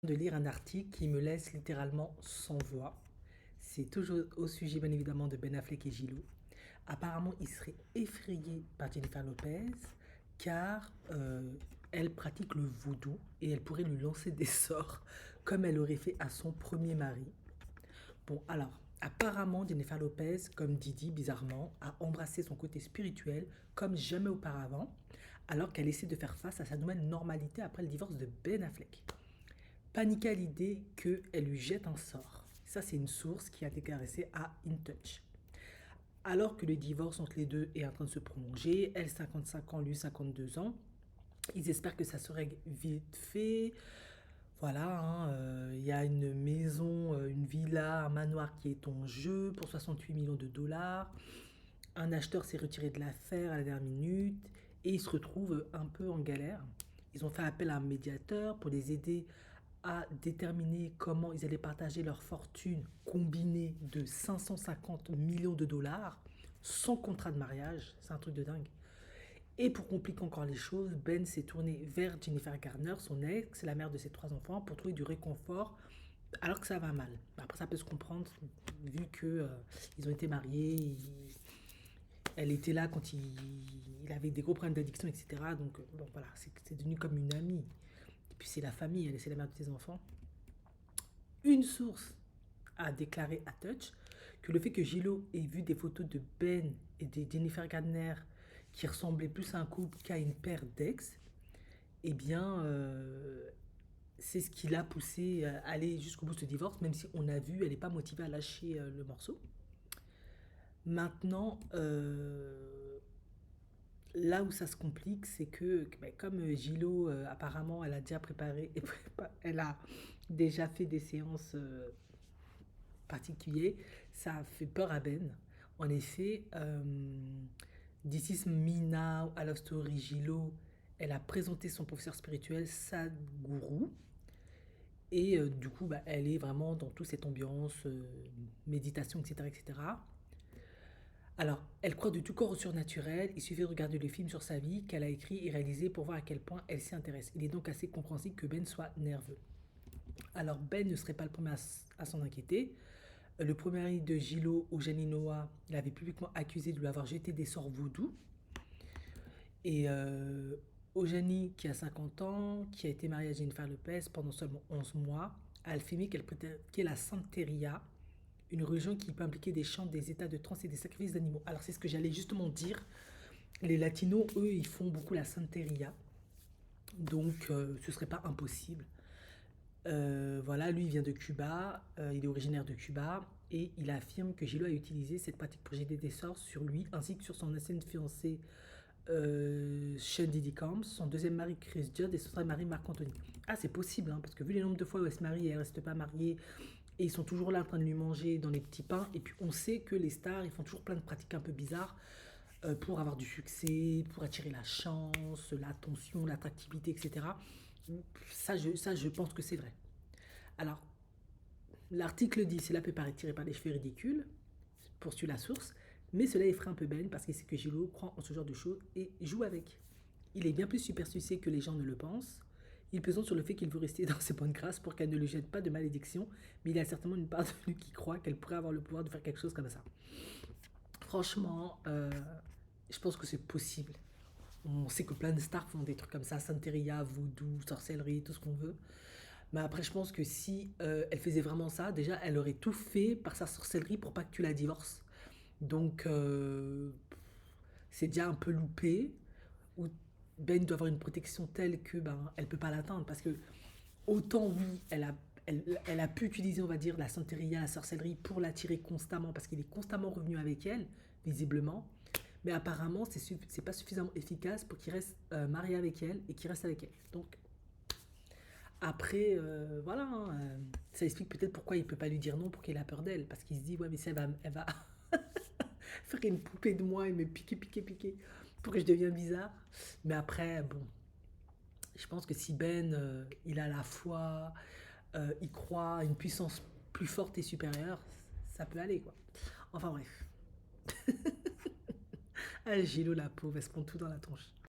De lire un article qui me laisse littéralement sans voix. C'est toujours au sujet, bien évidemment, de Ben Affleck et Gillo. Apparemment, il serait effrayé par Jennifer Lopez car elle pratique le vaudou et elle pourrait lui lancer des sorts comme elle aurait fait à son premier mari. Bon, alors, apparemment, Jennifer Lopez, comme Didi, bizarrement, a embrassé son côté spirituel comme jamais auparavant, alors qu'elle essaie de faire face à sa nouvelle normalité après le divorce de Ben Affleck. Paniquer à l'idée qu'elle lui jette un sort. Ça, c'est une source qui a déclaré à InTouch. Alors que le divorce entre les deux est en train de se prolonger, elle 55 ans, lui 52 ans, ils espèrent que ça serait vite fait. Voilà, il y a une maison, une villa, un manoir qui est en jeu pour 68 millions de dollars. Un acheteur s'est retiré de l'affaire à la dernière minute et ils se retrouvent un peu en galère. Ils ont fait appel à un médiateur pour les aider à déterminer comment ils allaient partager leur fortune combinée de 550 millions de dollars sans contrat de mariage. C'est un truc de dingue. Et pour compliquer encore les choses, Ben s'est tourné vers Jennifer Garner, son ex, la mère de ses trois enfants, pour trouver du réconfort alors que ça va mal. Après, ça peut se comprendre vu que ils ont été mariés. Elle était là quand il avait des gros problèmes d'addiction, etc. Donc, bon, voilà, c'est devenu comme une amie. Et puis, c'est la famille, elle, c'est la mère de ses enfants. Une source a déclaré à Touch que le fait que Gillo ait vu des photos de Ben et de Jennifer Gardner qui ressemblaient plus à un couple qu'à une paire d'ex, eh bien, c'est ce qui l'a poussé à aller jusqu'au bout de ce divorce, même si on a vu, elle n'est pas motivée à lâcher le morceau. Maintenant, là où ça se complique, c'est que comme Gillo, apparemment, elle a déjà préparé, elle a déjà fait des séances particulières, ça a fait peur à Ben. En effet, This is Me Now, à Love Story Gillo, elle a présenté son professeur spirituel, Sadhguru, et du coup, elle est vraiment dans toute cette ambiance, méditation, etc., etc. Alors, elle croit de tout corps au surnaturel, il suffit de regarder le film sur sa vie qu'elle a écrit et réalisé pour voir à quel point elle s'y intéresse. Il est donc assez compréhensible que Ben soit nerveux. Alors, Ben ne serait pas le premier à s'en inquiéter. Le premier mari de Gillo, Eugénie Noah, l'avait publiquement accusé de lui avoir jeté des sorts vaudous. Et Eugénie, qui a 50 ans, qui a été mariée à Jennifer Lopez pendant seulement 11 mois, a affirmé qu'elle pratiquait la Santeria, une religion qui peut impliquer des chants, des états de transe et des sacrifices d'animaux. Alors c'est ce que j'allais justement dire. Les latinos, eux, ils font beaucoup la Santeria. Donc ce serait pas impossible. Voilà, lui il vient de Cuba, il est originaire de Cuba et il affirme que Gillo a utilisé cette pratique pour jeter des sorts sur lui ainsi que sur son ancienne fiancée Sean Diddy Combs, son deuxième mari Chris Judd et son troisième mari Marc Anthony. Ah, c'est possible, hein, parce que vu les nombres de fois où elle se marie et elle reste pas mariée, et ils sont toujours là en train de lui manger dans les petits pains, et puis on sait que les stars, ils font toujours plein de pratiques un peu bizarres pour avoir du succès, pour attirer la chance, l'attention, l'attractivité, etc. Ça, je pense que c'est vrai. Alors, l'article dit, cela peut paraître tiré par les cheveux ridicules, poursuit la source, mais cela effraie un peu Ben parce qu'il sait que Gillo croit en ce genre de choses et joue avec. Il est bien plus superstitieux que les gens ne le pensent. Il pesant sur le fait qu'il veut rester dans ses bonnes grâces pour qu'elle ne lui jette pas de malédiction, mais il y a certainement une part de lui qui croit qu'elle pourrait avoir le pouvoir de faire quelque chose comme ça. Franchement, je pense que c'est possible. On sait que plein de stars font des trucs comme ça, Santeria, voodoo, sorcellerie, tout ce qu'on veut. Mais après, je pense que si elle faisait vraiment ça, déjà, elle aurait tout fait par sa sorcellerie pour pas que tu la divorces. Donc, c'est déjà un peu loupé. Ou Ben doit avoir une protection telle que ben, elle peut pas l'atteindre. Parce que, autant oui, elle a pu utiliser, on va dire, la santeria, la sorcellerie pour l'attirer constamment, parce qu'il est constamment revenu avec elle, visiblement. Mais apparemment, c'est pas suffisamment efficace pour qu'il reste marié avec elle et qu'il reste avec elle. Donc, après, voilà, hein, ça explique peut-être pourquoi il peut pas lui dire non pour qu'il a peur d'elle. Parce qu'il se dit, ouais, mais si elle va faire une poupée de moi et me piquer, piquer, piquer pour que je devienne bizarre. Mais après, bon, je pense que si Ben, il a la foi, il croit à une puissance plus forte et supérieure, ça peut aller, quoi. Enfin bref. Ah, Gilo, la pauvre, elle se prend tout dans la tronche.